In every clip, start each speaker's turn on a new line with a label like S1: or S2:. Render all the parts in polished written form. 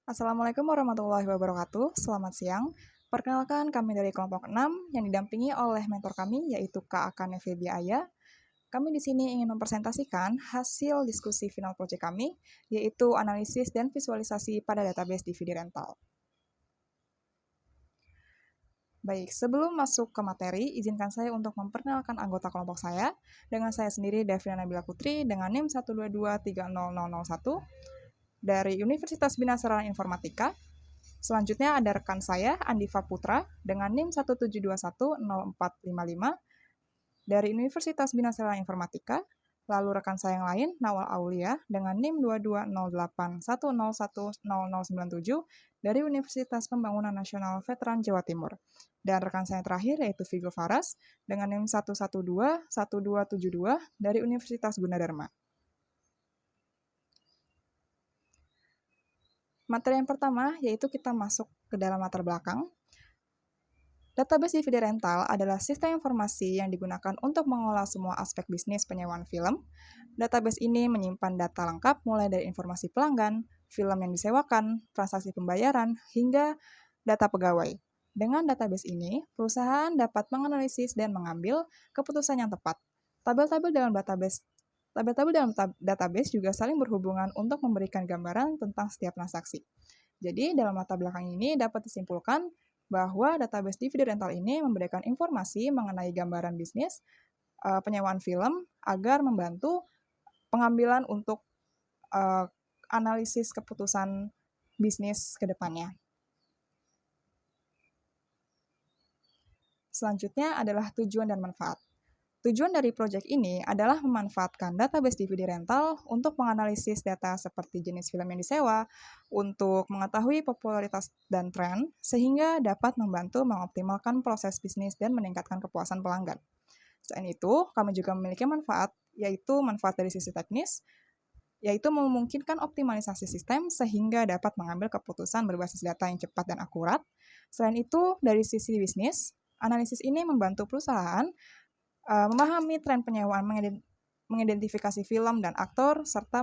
S1: Assalamualaikum warahmatullahi wabarakatuh. Selamat siang. Perkenalkan, kami dari kelompok 6 yang didampingi oleh mentor kami yaitu Kak Akane Febiaya. Kami di sini ingin mempresentasikan hasil diskusi final proyek kami, yaitu analisis dan visualisasi pada database DVD rental. Baik, sebelum masuk ke materi, izinkan saya untuk memperkenalkan anggota kelompok saya. Dengan saya sendiri, Davina Nabila Putri, dengan NIM 1223001 dari Universitas Bina Sarana Informatika. Selanjutnya ada rekan saya, Andiva Putra, dengan NIM 172104555 dari Universitas Bina Sarana Informatika. Lalu rekan saya yang lain, Nawal Aulia, dengan NIM 2208101097 dari Universitas Pembangunan Nasional Veteran Jawa Timur. Dan rekan saya terakhir yaitu Vigo Faras, dengan NIM 1121272 dari Universitas Gunadarma. Materi yang pertama yaitu kita masuk ke dalam latar belakang. Database DVD rental adalah sistem informasi yang digunakan untuk mengolah semua aspek bisnis penyewaan film. Database ini menyimpan data lengkap mulai dari informasi pelanggan, film yang disewakan, transaksi pembayaran, hingga data pegawai. Dengan database ini, perusahaan dapat menganalisis dan mengambil keputusan yang tepat. Tabel-tabel dalam database juga saling berhubungan untuk memberikan gambaran tentang setiap transaksi. Jadi, dalam latar belakang ini dapat disimpulkan bahwa database DVD rental ini memberikan informasi mengenai gambaran bisnis penyewaan film agar membantu pengambilan untuk analisis keputusan bisnis ke depannya. Selanjutnya adalah tujuan dan manfaat. Tujuan dari proyek ini adalah memanfaatkan database DVD rental untuk menganalisis data seperti jenis film yang disewa, untuk mengetahui popularitas dan tren, sehingga dapat membantu mengoptimalkan proses bisnis dan meningkatkan kepuasan pelanggan. Selain itu, kami juga memiliki manfaat, yaitu manfaat dari sisi teknis, yaitu memungkinkan optimalisasi sistem sehingga dapat mengambil keputusan berbasis data yang cepat dan akurat. Selain itu, dari sisi bisnis, analisis ini membantu perusahaan memahami tren penyewaan, mengidentifikasi film dan aktor, serta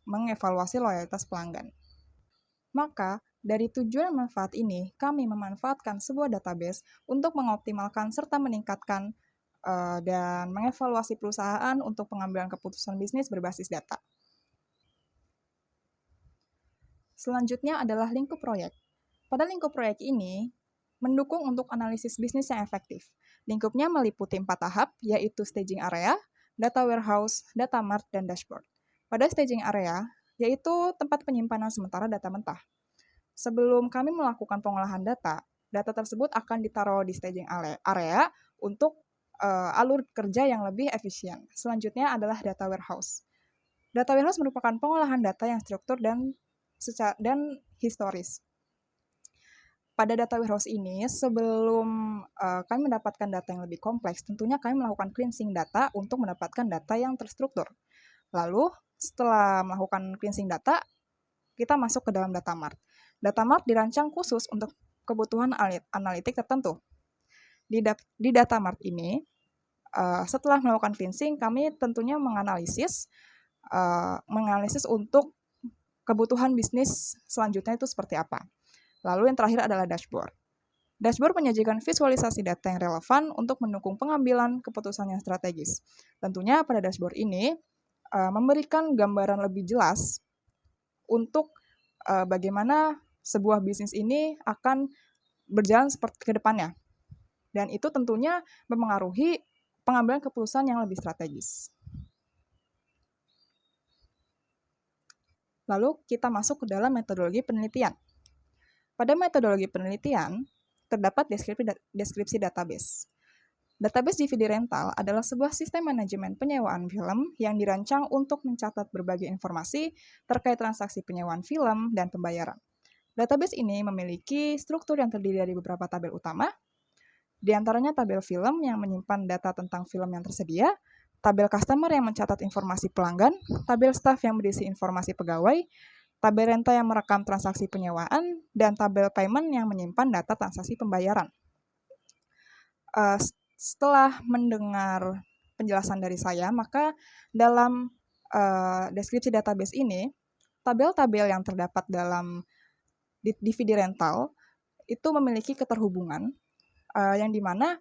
S1: mengevaluasi loyalitas pelanggan. Maka, dari tujuan dan manfaat ini, kami memanfaatkan sebuah database untuk mengoptimalkan serta meningkatkan dan mengevaluasi perusahaan untuk pengambilan keputusan bisnis berbasis data. Selanjutnya adalah lingkup proyek. Pada lingkup proyek ini, mendukung untuk analisis bisnis yang efektif. Lingkupnya meliputi 4 tahap, yaitu staging area, data warehouse, data mart, dan dashboard. Pada staging area, yaitu tempat penyimpanan sementara data mentah. Sebelum kami melakukan pengolahan data, data tersebut akan ditaruh di staging area untuk alur kerja yang lebih efisien. Selanjutnya adalah data warehouse. Data warehouse merupakan pengolahan data yang struktur dan historis. Pada data warehouse ini, sebelum kami mendapatkan data yang lebih kompleks, tentunya kami melakukan cleansing data untuk mendapatkan data yang terstruktur. Lalu, setelah melakukan cleansing data, kita masuk ke dalam data mart. Data mart dirancang khusus untuk kebutuhan analitik tertentu. Di data mart ini, setelah melakukan cleansing, kami tentunya menganalisis untuk kebutuhan bisnis selanjutnya itu seperti apa. Lalu yang terakhir adalah dashboard. Dashboard menyajikan visualisasi data yang relevan untuk mendukung pengambilan keputusan yang strategis. Tentunya pada dashboard ini memberikan gambaran lebih jelas untuk bagaimana sebuah bisnis ini akan berjalan seperti ke depannya. Dan itu tentunya mempengaruhi pengambilan keputusan yang lebih strategis. Lalu kita masuk ke dalam metodologi penelitian. Pada metodologi penelitian, terdapat deskripsi database. Database DVD rental adalah sebuah sistem manajemen penyewaan film yang dirancang untuk mencatat berbagai informasi terkait transaksi penyewaan film dan pembayaran. Database ini memiliki struktur yang terdiri dari beberapa tabel utama, di antaranya tabel film yang menyimpan data tentang film yang tersedia, tabel customer yang mencatat informasi pelanggan, tabel staff yang berisi informasi pegawai, tabel renta yang merekam transaksi penyewaan, dan tabel payment yang menyimpan data transaksi pembayaran. Setelah mendengar penjelasan dari saya, maka dalam deskripsi database ini, tabel-tabel yang terdapat dalam DVD rental itu memiliki keterhubungan yang dimana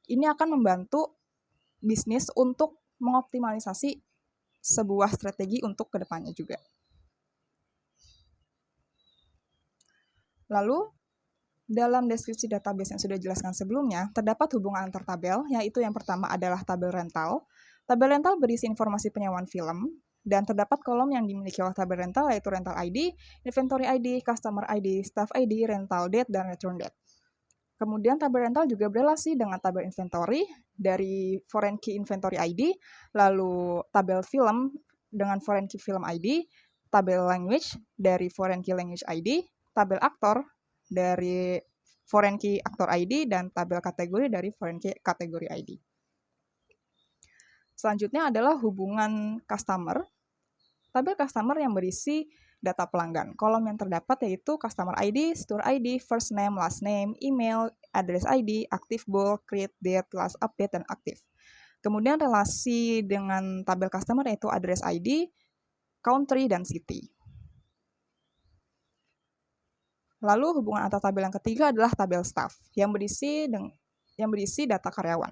S1: ini akan membantu bisnis untuk mengoptimalisasi sebuah strategi untuk kedepannya juga. Lalu, dalam deskripsi database yang sudah dijelaskan sebelumnya, terdapat hubungan antar tabel, yaitu yang pertama adalah tabel rental. Tabel rental berisi informasi penyewaan film, dan terdapat kolom yang dimiliki oleh tabel rental, yaitu rental ID, inventory ID, customer ID, staff ID, rental date, dan return date. Kemudian tabel rental juga berelasi dengan tabel inventory dari foreign key inventory ID, lalu tabel film dengan foreign key film ID, tabel language dari foreign key language ID, tabel aktor dari foreign key aktor ID, dan tabel kategori dari foreign key kategori ID. Selanjutnya adalah hubungan customer. Tabel customer yang berisi data pelanggan. Kolom yang terdapat yaitu customer ID, store ID, first name, last name, email, address ID, active bulk, create date, last update, dan aktif. Kemudian relasi dengan tabel customer yaitu address ID, country, dan city. Lalu hubungan antar tabel yang ketiga adalah tabel staff yang berisi data karyawan.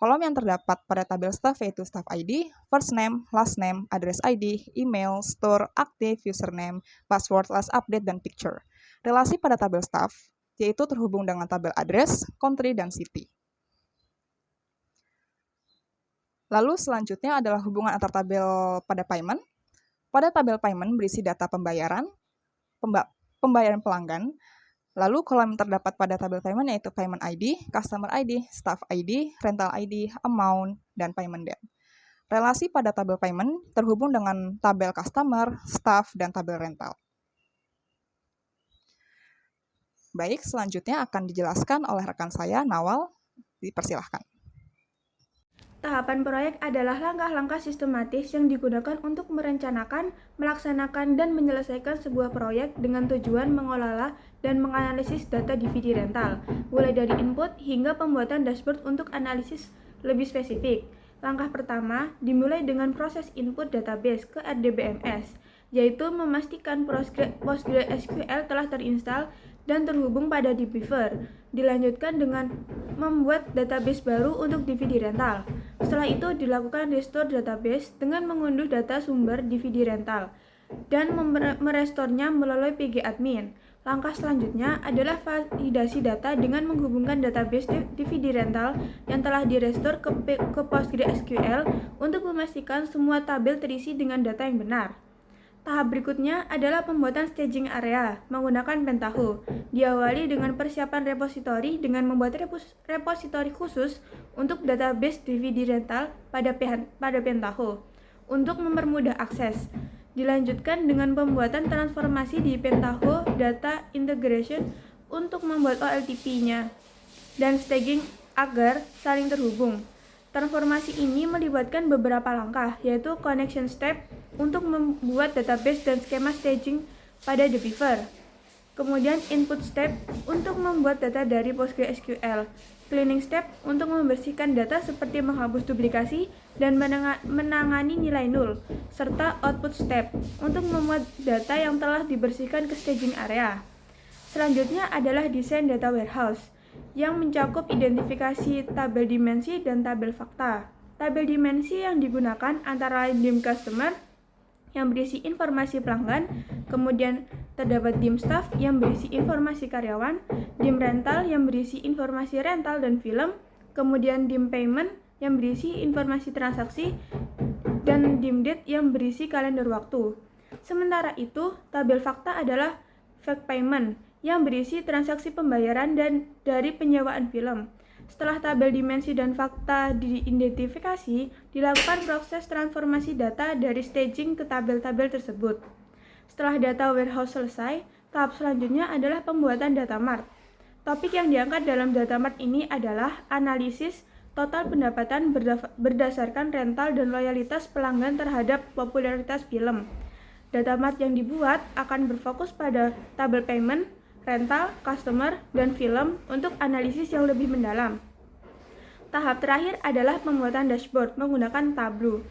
S1: Kolom yang terdapat pada tabel staff yaitu staff ID, first name, last name, address ID, email, store, active, username, password, last update, dan picture. Relasi pada tabel staff yaitu terhubung dengan tabel address, country, dan city. Lalu selanjutnya adalah hubungan antar tabel pada payment. Pada tabel payment berisi data pembayaran pelanggan. Lalu kolom yang terdapat pada tabel payment yaitu payment ID, customer ID, staff ID, rental ID, amount, dan payment date. Relasi pada tabel payment terhubung dengan tabel customer, staff, dan tabel rental. Baik, selanjutnya akan dijelaskan oleh rekan saya, Nawal. Dipersilahkan.
S2: Tahapan proyek adalah langkah-langkah sistematis yang digunakan untuk merencanakan, melaksanakan, dan menyelesaikan sebuah proyek dengan tujuan mengelola dan menganalisis data DVD rental, mulai dari input hingga pembuatan dashboard untuk analisis lebih spesifik. Langkah pertama dimulai dengan proses input database ke RDBMS, yaitu memastikan PostgreSQL telah terinstall dan terhubung pada dbeaver. Dilanjutkan dengan membuat database baru untuk DVD rental. Setelah itu dilakukan restore database dengan mengunduh data sumber DVD rental dan merestornya melalui pgadmin. Langkah selanjutnya adalah validasi data dengan menghubungkan database DVD rental yang telah direstore ke PostgreSQL untuk memastikan semua tabel terisi dengan data yang benar. Tahap berikutnya adalah pembuatan staging area menggunakan Pentaho. Diawali dengan persiapan repositori dengan membuat repositori khusus untuk database DVD rental pada Pentaho untuk mempermudah akses. Dilanjutkan dengan pembuatan transformasi di Pentaho Data Integration untuk membuat OLTP-nya dan staging agar saling terhubung. Transformasi ini melibatkan beberapa langkah, yaitu connection step untuk membuat database dan skema staging pada dbeaver. Kemudian input step untuk membuat data dari PostgreSQL. Cleaning step untuk membersihkan data seperti menghapus duplikasi dan menangani nilai nol. Serta output step untuk memuat data yang telah dibersihkan ke staging area. Selanjutnya adalah desain data warehouse yang mencakup identifikasi tabel dimensi dan tabel fakta. Tabel dimensi yang digunakan antara lain dim customer yang berisi informasi pelanggan, kemudian terdapat dim staff yang berisi informasi karyawan, dim rental yang berisi informasi rental dan film, kemudian dim payment yang berisi informasi transaksi, dan dim date yang berisi kalender waktu. Sementara itu, tabel fakta adalah fact payment yang berisi transaksi pembayaran dan dari penyewaan film. Setelah tabel dimensi dan fakta diidentifikasi, dilakukan proses transformasi data dari staging ke tabel-tabel tersebut. Setelah data warehouse selesai, tahap selanjutnya adalah pembuatan data mart. Topik yang diangkat dalam data mart ini adalah analisis total pendapatan berdasarkan rental dan loyalitas pelanggan terhadap popularitas film. Data mart yang dibuat akan berfokus pada tabel payment, rental, customer, dan film untuk analisis yang lebih mendalam. Tahap terakhir adalah pembuatan dashboard menggunakan Tableau.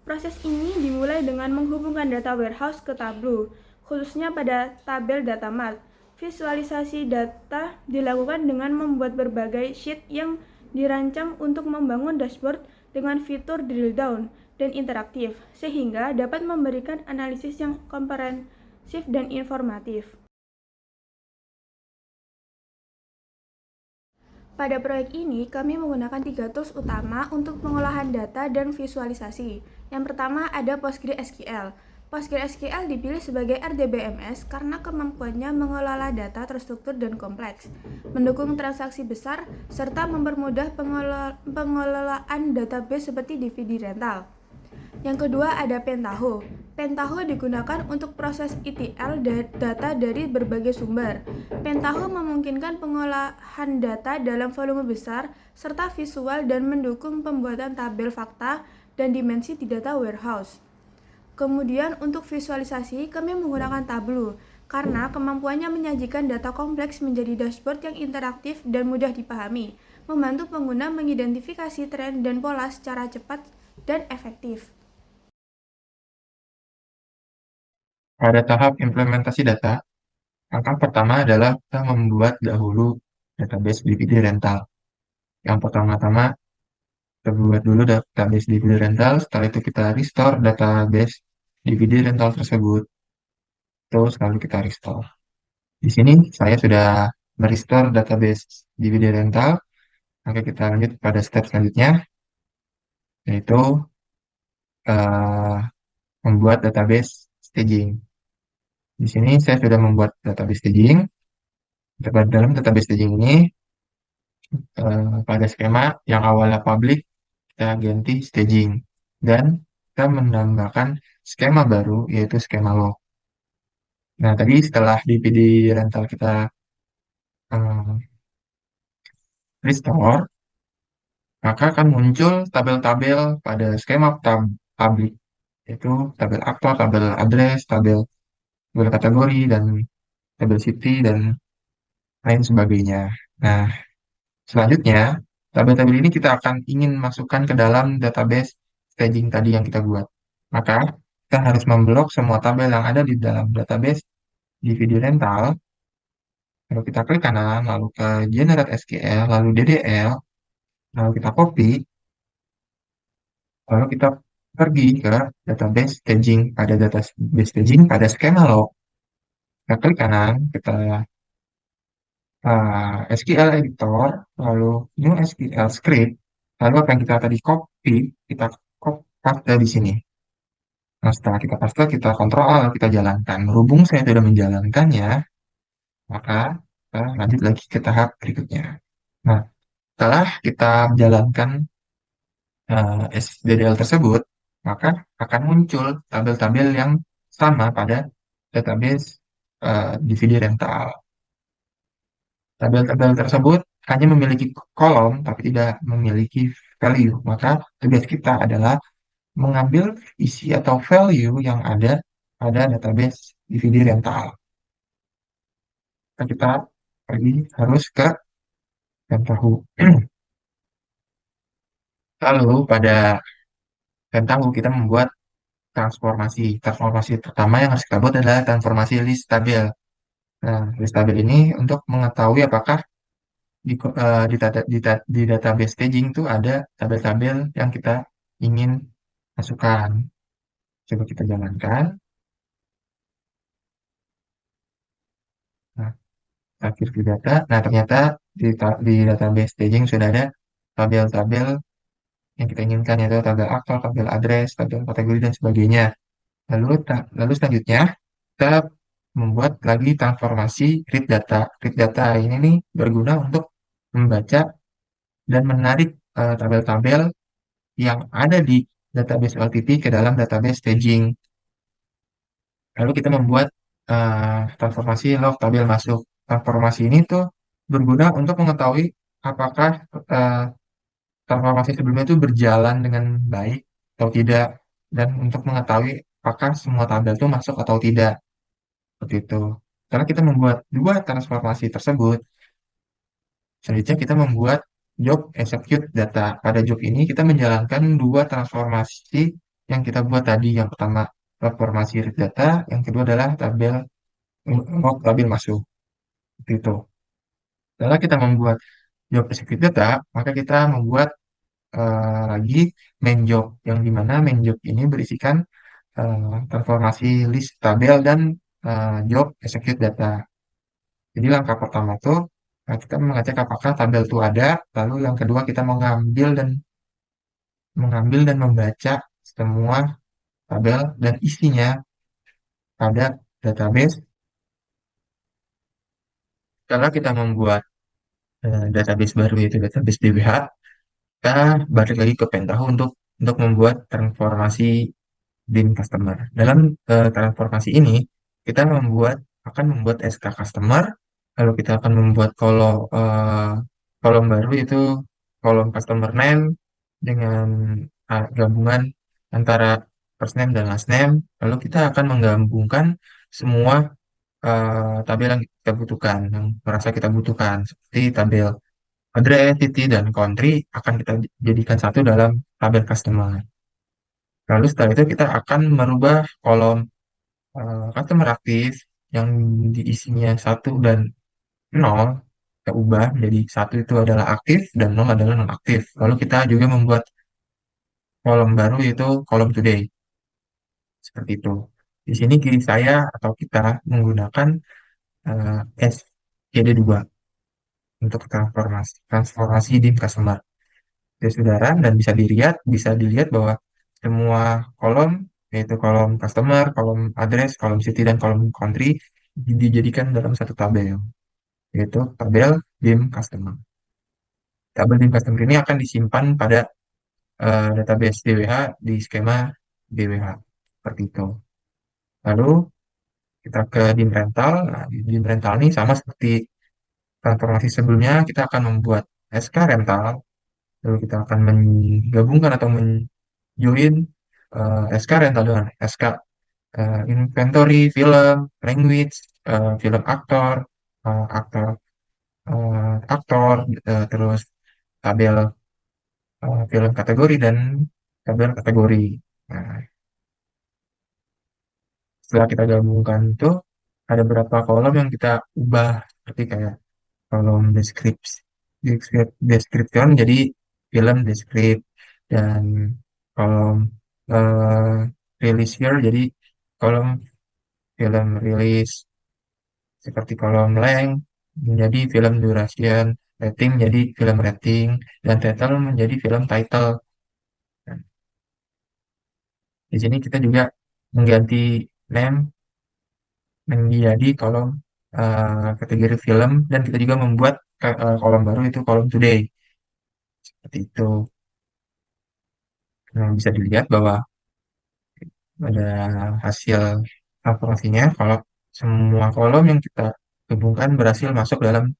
S2: Proses ini dimulai dengan menghubungkan data warehouse ke Tableau, khususnya pada tabel data mart. Visualisasi data dilakukan dengan membuat berbagai sheet yang dirancang untuk membangun dashboard dengan fitur drill down dan interaktif, sehingga dapat memberikan analisis yang komprehensif dan informatif. Pada proyek ini, kami menggunakan 3 tools utama untuk pengolahan data dan visualisasi. Yang pertama ada PostgreSQL. PostgreSQL dipilih sebagai RDBMS karena kemampuannya mengelola data terstruktur dan kompleks, mendukung transaksi besar, serta mempermudah pengelolaan database seperti DVD rental. Yang kedua ada Pentaho. Pentaho digunakan untuk proses ETL data dari berbagai sumber. Pentaho memungkinkan pengolahan data dalam volume besar serta visual dan mendukung pembuatan tabel fakta dan dimensi di data warehouse. Kemudian untuk visualisasi kami menggunakan Tableau karena kemampuannya menyajikan data kompleks menjadi dashboard yang interaktif dan mudah dipahami, membantu pengguna mengidentifikasi tren dan pola secara cepat dan efektif.
S3: Pada tahap implementasi data, langkah pertama adalah kita membuat dahulu database DVD rental. Yang pertama-tama, kita buat dulu database DVD rental, setelah itu kita restore database DVD rental tersebut. Terus lalu kita restore. Di sini saya sudah merestore database DVD rental. Maka kita lanjut pada step selanjutnya, yaitu eh, membuat database staging. Di sini saya sudah membuat database staging. Dalam database staging ini, pada skema yang awalnya public, kita ganti staging. Dan kita menambahkan skema baru, yaitu skema log. Nah, tadi setelah DPD rental kita eh, restore, maka akan muncul tabel-tabel pada skema public, yaitu tabel aktor, tabel address, tabel kategori, dan tabel city, dan lain sebagainya. Nah, selanjutnya, tabel-tabel ini kita akan ingin masukkan ke dalam database staging tadi yang kita buat. Maka, kita harus memblok semua tabel yang ada di dalam database DVD rental. Lalu kita klik kanan, lalu ke Generate SQL, lalu DDL, lalu kita copy, lalu kita pergi ke database staging. Pada database staging, pada skema log, kita klik kanan, kita SQL editor, lalu new SQL script, lalu apa yang kita tadi copy, kita paste di sini. Nah, setelah kita paste, kita kontrol lalu kita jalankan. Berhubung saya sudah menjalankannya, maka kita lanjut lagi ke tahap berikutnya. Nah, setelah kita menjalankan SDDL tersebut, maka akan muncul tabel-tabel yang sama pada database DVD rental. Tabel-tabel tersebut hanya memiliki kolom tapi tidak memiliki value. Maka tugas kita adalah mengambil isi atau value yang ada pada database DVD rental. Maka kita pergi harus ke Pentaho. Lalu pada Pentaho kita membuat transformasi. Transformasi pertama yang harus kita buat adalah transformasi list tabel. Nah, list tabel ini untuk mengetahui apakah di database staging itu ada tabel-tabel yang kita ingin masukkan. Coba kita jalankan. Nah, akhir di data. Nah, ternyata di database staging sudah ada tabel-tabel yang kita inginkan, yaitu tabel aktor, tabel address, tabel kategori, dan sebagainya. Lalu selanjutnya, kita membuat lagi transformasi read data. Read data ini nih berguna untuk membaca dan menarik tabel-tabel yang ada di database LTP ke dalam database staging. Lalu kita membuat transformasi log tabel masuk. Transformasi ini tuh berguna untuk mengetahui apakah eh, transformasi sebelumnya itu berjalan dengan baik atau tidak, dan untuk mengetahui apakah semua tabel itu masuk atau tidak. Seperti itu. Karena kita membuat dua transformasi tersebut, selanjutnya kita membuat job execute data. Pada job ini kita menjalankan dua transformasi yang kita buat tadi. Yang pertama transformasi read data, yang kedua adalah tabel log tabel masuk. Gitu. Setelah kita membuat job execute data, maka kita membuat lagi main job, yang dimana main job ini berisikan transformasi list tabel dan job execute data. Jadi langkah pertama tuh kita mengecek apakah tabel itu ada, lalu yang kedua kita mengambil dan membaca semua tabel dan isinya pada database. Setelah kita membuat database baru, yaitu database DBH, kita balik lagi ke Pentaho untuk membuat transformasi BIM customer. Dalam transformasi ini, kita akan membuat SK customer, lalu kita akan membuat kolom baru, yaitu kolom customer name dengan gabungan antara first name dan last name. Lalu kita akan menggabungkan semua tabel yang kita butuhkan, yang merasa kita butuhkan, seperti tabel address, city, dan country akan kita jadikan satu dalam tabel customer. Lalu setelah itu kita akan merubah kolom customer aktif yang diisinya satu dan nol, kita ubah menjadi satu itu adalah aktif dan nol adalah non aktif. Lalu kita juga membuat kolom baru yaitu kolom today, seperti itu. Di sini kiri saya atau kita menggunakan eh, SCD2 untuk transformasi transformasi di customer. Ya, saudara, dan bisa dilihat bahwa semua kolom, yaitu kolom customer, kolom address, kolom city, dan kolom country dijadikan dalam satu tabel, yaitu tabel BIM customer. Tabel BIM customer ini akan disimpan pada database DWH di skema DWH, seperti itu. Lalu kita ke BIM rental. Nah, di BIM rental ini sama seperti transformasi sebelumnya, kita akan membuat SK rental, lalu kita akan menggabungkan atau join SK rental dengan SK inventory, film, language, film aktor, aktor, aktor, terus tabel film kategori dan tabel kategori. Nah, setelah kita gabungkan itu ada beberapa kolom yang kita ubah, seperti kayak kolom description jadi film descript, dan kolom eh, release here jadi kolom film rilis, seperti kolom length menjadi film duration, rating jadi film rating, dan title menjadi film title. Nah, di sini kita juga mengganti name menjadi kolom kategori film, dan kita juga membuat kolom baru itu kolom today, seperti itu. Nah, bisa dilihat bahwa ada hasil kalkulasinya kalau semua kolom yang kita hubungkan berhasil masuk dalam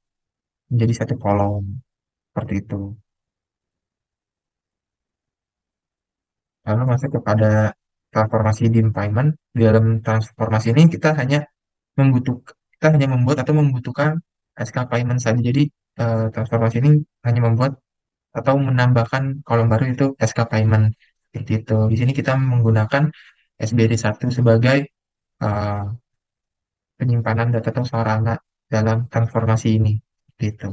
S3: menjadi satu kolom, seperti itu. Lalu masuk kepada transformasi dim payment. Di dalam transformasi ini kita hanya membuat atau membutuhkan SK payment saja. Jadi transformasi ini hanya membuat atau menambahkan kolom baru itu SK payment, seperti itu. Di sini kita menggunakan SBD1 sebagai eh, penyimpanan data atau sarana dalam transformasi ini, seperti itu.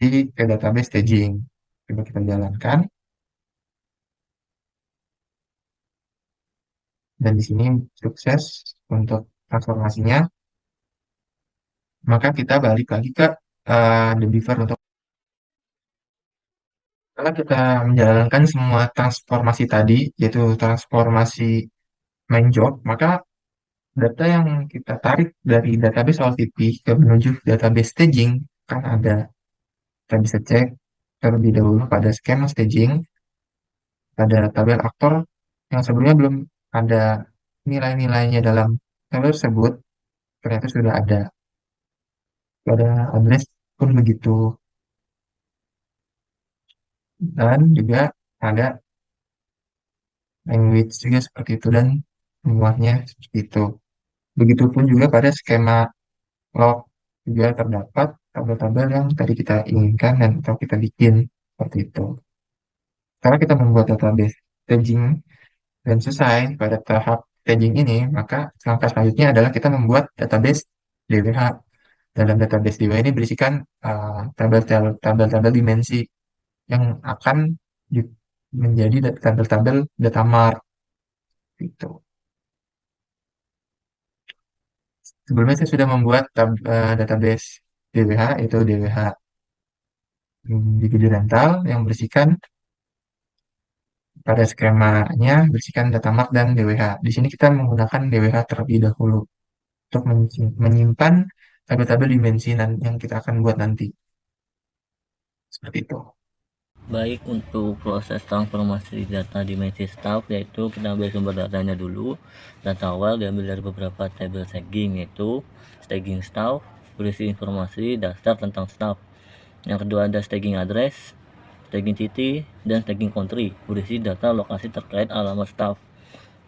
S3: Di ke database staging, coba kita jalankan, dan di sini sukses untuk transformasinya. Maka kita balik lagi ke the beaver untuk karena kita menjalankan semua transformasi tadi, yaitu transformasi main job, maka data yang kita tarik dari database OLTP ke menuju database staging kan ada. Kita bisa cek terlebih dahulu pada skema staging, pada tabel aktor yang sebelumnya belum ada nilai-nilainya dalam tabel tersebut, ternyata sudah ada. Pada address pun begitu, dan juga ada language juga seperti itu, dan semuanya seperti itu. Begitupun juga pada skema log juga terdapat tabel-tabel yang tadi kita inginkan dan atau kita bikin, seperti itu. Setelah kita membuat database staging dan selesai pada tahap staging ini, maka langkah selanjutnya adalah kita membuat database DWH. Dalam database DWH ini berisikan tabel-tabel dimensi yang akan di- menjadi tabel-tabel data mart gitu. Sebelumnya saya sudah membuat database DWH, itu DWH dividi rental yang berisikan pada skemanya berisikan data mart dan DWH. Di sini kita menggunakan DWH terlebih dahulu untuk menyimpan tabel-tabel dimensi yang kita akan buat nanti. Seperti itu.
S4: Baik, untuk proses transformasi data dimensi staff, yaitu kita ambil sumber datanya dulu. Data awal diambil dari beberapa tabel staging, yaitu staging staff, berisi informasi dasar tentang staff. Yang kedua ada staging address, staging city, dan staging country, berisi data lokasi terkait alamat staff.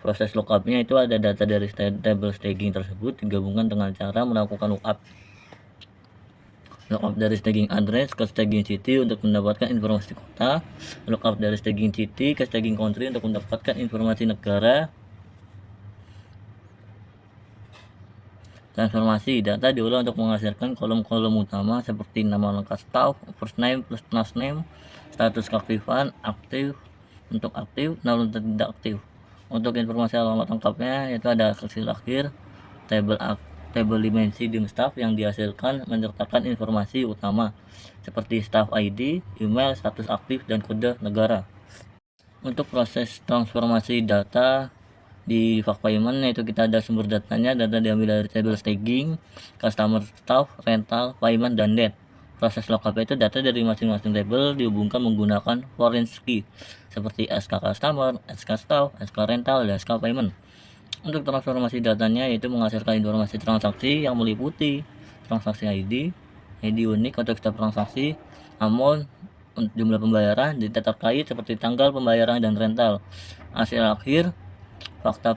S4: Proses lookupnya itu ada data dari tabel staging tersebut digabungkan dengan cara melakukan lookup. Lookup dari staging address ke staging city untuk mendapatkan informasi kota, lookup dari staging city ke staging country untuk mendapatkan informasi negara. Transformasi data diolah untuk menghasilkan kolom-kolom utama seperti nama lengkap staff, first name plus last name, status keaktifan, aktif untuk aktif, null untuk tidak aktif. Untuk informasi alamat lengkapnya yaitu ada hasil akhir, tabel dimensi dim staff yang dihasilkan menyertakan informasi utama seperti staff ID, email, status aktif, dan kode negara. Untuk proses transformasi data di Fak Payment, yaitu kita ada sumber datanya, data diambil dari tabel staging, customer, staff, rental, payment, dan debt. Proses lookup itu data dari masing-masing tabel dihubungkan menggunakan foreign key seperti SK customer, SK staff, SK rental, dan SK payment. Untuk transformasi datanya yaitu menghasilkan informasi transaksi yang meliputi transaksi ID, ID unik untuk setiap transaksi, amount, jumlah pembayaran, data terkait seperti tanggal pembayaran dan rental. Hasil akhir, fakta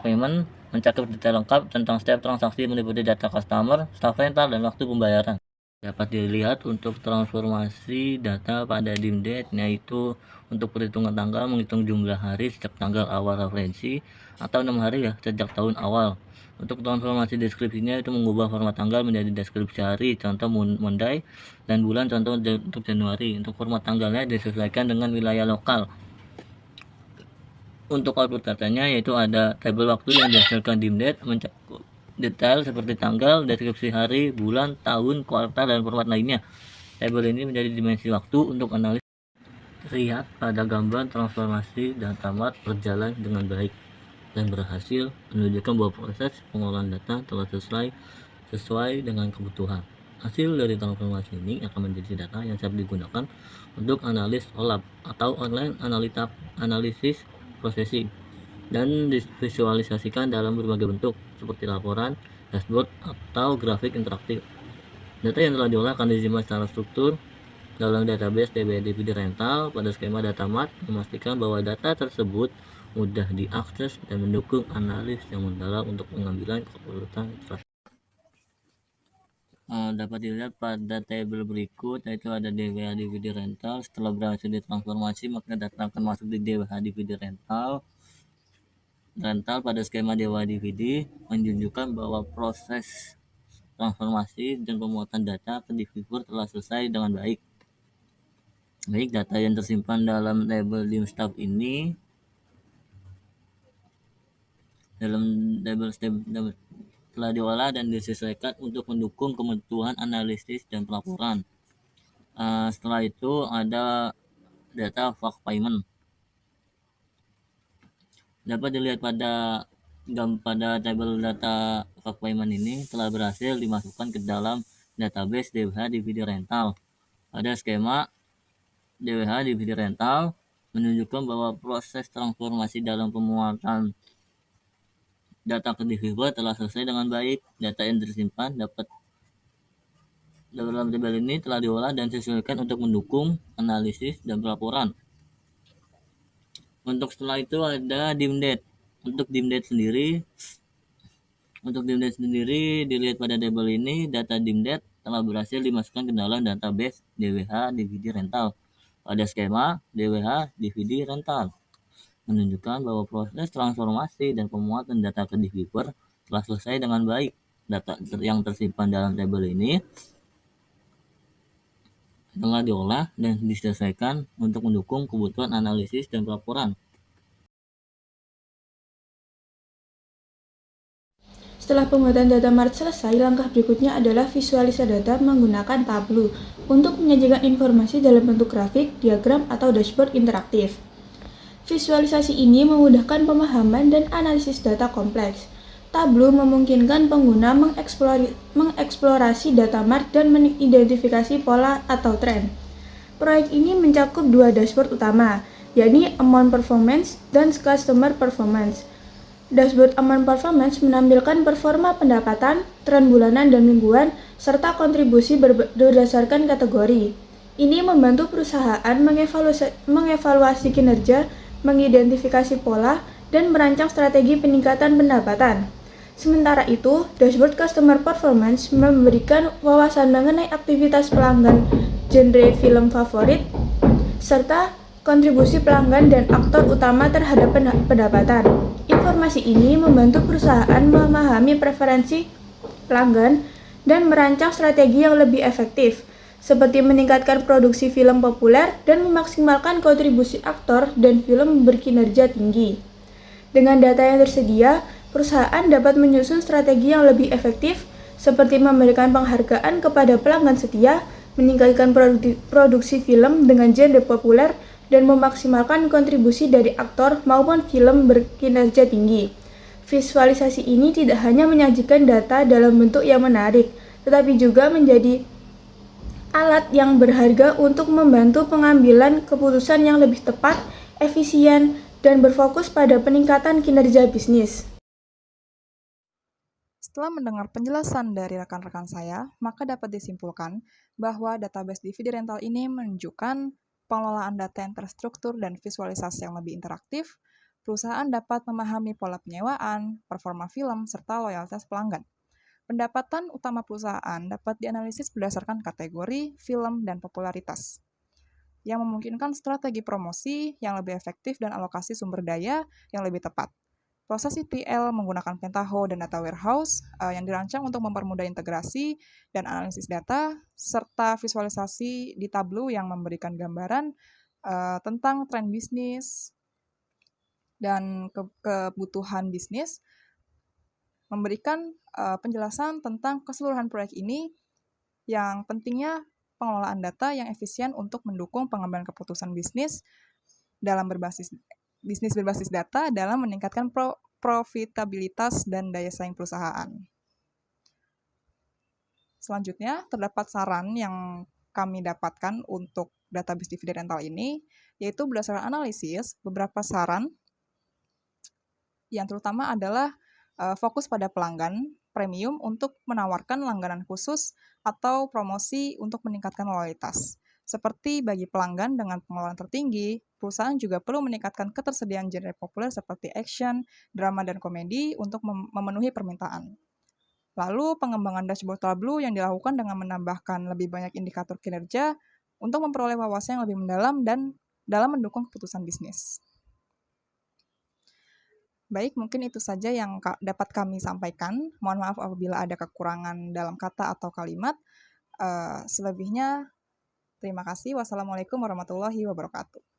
S4: payment mencakup detail lengkap tentang setiap transaksi meliputi data customer, staff rental, dan waktu pembayaran. Dapat dilihat untuk transformasi data pada dim date, yaitu untuk perhitungan tanggal menghitung jumlah hari sejak tanggal awal referensi atau 6 hari ya sejak tahun awal. Untuk transformasi deskripsinya itu mengubah format tanggal menjadi deskripsi hari, contoh Monday, dan bulan, contoh untuk Januari. Untuk format tanggalnya disesuaikan dengan wilayah lokal. Untuk output datanya yaitu ada tabel waktu yang dihasilkan dim date mencakup detail seperti tanggal, deskripsi hari, bulan, tahun, kuartal, dan format lainnya. Tabel ini menjadi dimensi waktu untuk analis. Lihat pada gambar transformasi data mart berjalan dengan baik dan berhasil menunjukkan bahwa proses pengolahan data telah sesuai dengan kebutuhan. Hasil dari transformasi ini akan menjadi data yang siap digunakan untuk analis OLAP atau online analisis processing dan divisualisasikan dalam berbagai bentuk seperti laporan, dashboard, atau grafik interaktif. Data yang telah diolah akan disimpan secara struktur dalam database dividi rental pada skema data mart, memastikan bahwa data tersebut mudah diakses dan mendukung analis yang mendalam untuk pengambilan keputusan strategi. Dapat dilihat pada tabel berikut, yaitu ada DWH dividi rental. Setelah berhasil ditransformasi, maka data akan masuk di DWH dividi rental pada skema DWH dividi, menunjukkan bahwa proses transformasi dan pemuatan data ke Diviver telah selesai dengan baik. Baik, data yang tersimpan dalam tabel dim staff ini dalam tabel telah diolah dan disesuaikan untuk mendukung kebutuhan analisis dan pelaporan. Setelah itu ada data fact payment. Dapat dilihat pada tabel data fact payment ini telah berhasil dimasukkan ke dalam database DWH dividi rental. Ada skema DWH dividi rental menunjukkan bahwa proses transformasi dalam pemuatan data ke Diviver telah selesai dengan baik. Data yang tersimpan dalam tabel ini telah diolah dan disesuaikan untuk mendukung analisis dan pelaporan. Untuk setelah itu ada dim date. Untuk dim date sendiri dilihat pada tabel ini, data dim date telah berhasil dimasukkan ke dalam database DWH dividi rental pada skema DWH dividi rental. menunjukkan bahwa proses transformasi dan pemuatan data ke DiviViewer telah selesai dengan baik. Data yang tersimpan dalam tabel ini telah diolah dan diselesaikan untuk mendukung kebutuhan analisis dan pelaporan.
S2: Setelah pembuatan data mart selesai, langkah berikutnya adalah visualisasi data menggunakan Tableau untuk menyajikan informasi dalam bentuk grafik, diagram, atau dashboard interaktif. Visualisasi ini memudahkan pemahaman dan analisis data kompleks. Tableau memungkinkan pengguna mengeksplorasi data mart dan mengidentifikasi pola atau tren. Proyek ini mencakup dua dashboard utama, yakni Amount Performance dan Customer Performance. Dashboard Amount Performance menampilkan performa pendapatan, tren bulanan dan mingguan, serta kontribusi berdasarkan kategori. Ini membantu perusahaan mengevaluasi kinerja, mengidentifikasi pola, dan merancang strategi peningkatan pendapatan. Sementara itu, Dashboard Customer Performance memberikan wawasan mengenai aktivitas pelanggan, genre film favorit, serta kontribusi pelanggan dan aktor utama terhadap pendapatan. Informasi ini membantu perusahaan memahami preferensi pelanggan dan merancang strategi yang lebih efektif, seperti meningkatkan produksi film populer dan memaksimalkan kontribusi aktor dan film berkinerja tinggi. Dengan data yang tersedia, perusahaan dapat menyusun strategi yang lebih efektif, seperti memberikan penghargaan kepada pelanggan setia, meningkatkan produksi film dengan genre populer, dan memaksimalkan kontribusi dari aktor maupun film berkinerja tinggi. Visualisasi ini tidak hanya menyajikan data dalam bentuk yang menarik, tetapi juga menjadi alat yang berharga untuk membantu pengambilan keputusan yang lebih tepat, efisien, dan berfokus pada peningkatan kinerja bisnis.
S1: Setelah mendengar penjelasan dari rekan-rekan saya, maka dapat disimpulkan bahwa database dividi rental ini menunjukkan pengelolaan data yang terstruktur dan visualisasi yang lebih interaktif. Perusahaan dapat memahami pola penyewaan, performa film, serta loyalitas pelanggan. Pendapatan utama perusahaan dapat dianalisis berdasarkan kategori, film, dan popularitas, yang memungkinkan strategi promosi yang lebih efektif dan alokasi sumber daya yang lebih tepat. Proses ETL menggunakan Pentaho dan Data Warehouse yang dirancang untuk mempermudah integrasi dan analisis data, serta visualisasi di Tableau yang memberikan gambaran tentang tren bisnis dan kebutuhan bisnis, memberikan penjelasan tentang keseluruhan proyek ini yang pentingnya pengelolaan data yang efisien untuk mendukung pengambilan keputusan bisnis berbasis data dalam meningkatkan profitabilitas dan daya saing perusahaan. Selanjutnya, terdapat saran yang kami dapatkan untuk database dividi rental ini, yaitu berdasarkan analisis, beberapa saran yang terutama adalah fokus pada pelanggan premium untuk menawarkan langganan khusus atau promosi untuk meningkatkan loyalitas. Seperti bagi pelanggan dengan pengeluaran tertinggi, perusahaan juga perlu meningkatkan ketersediaan genre populer seperti action, drama, dan komedi untuk memenuhi permintaan. Lalu, pengembangan dashboard Tableau yang dilakukan dengan menambahkan lebih banyak indikator kinerja untuk memperoleh wawasan yang lebih mendalam dan dalam mendukung keputusan bisnis. Baik, mungkin itu saja yang dapat kami sampaikan. Mohon maaf apabila ada kekurangan dalam kata atau kalimat. Selebihnya, terima kasih. Wassalamualaikum warahmatullahi wabarakatuh.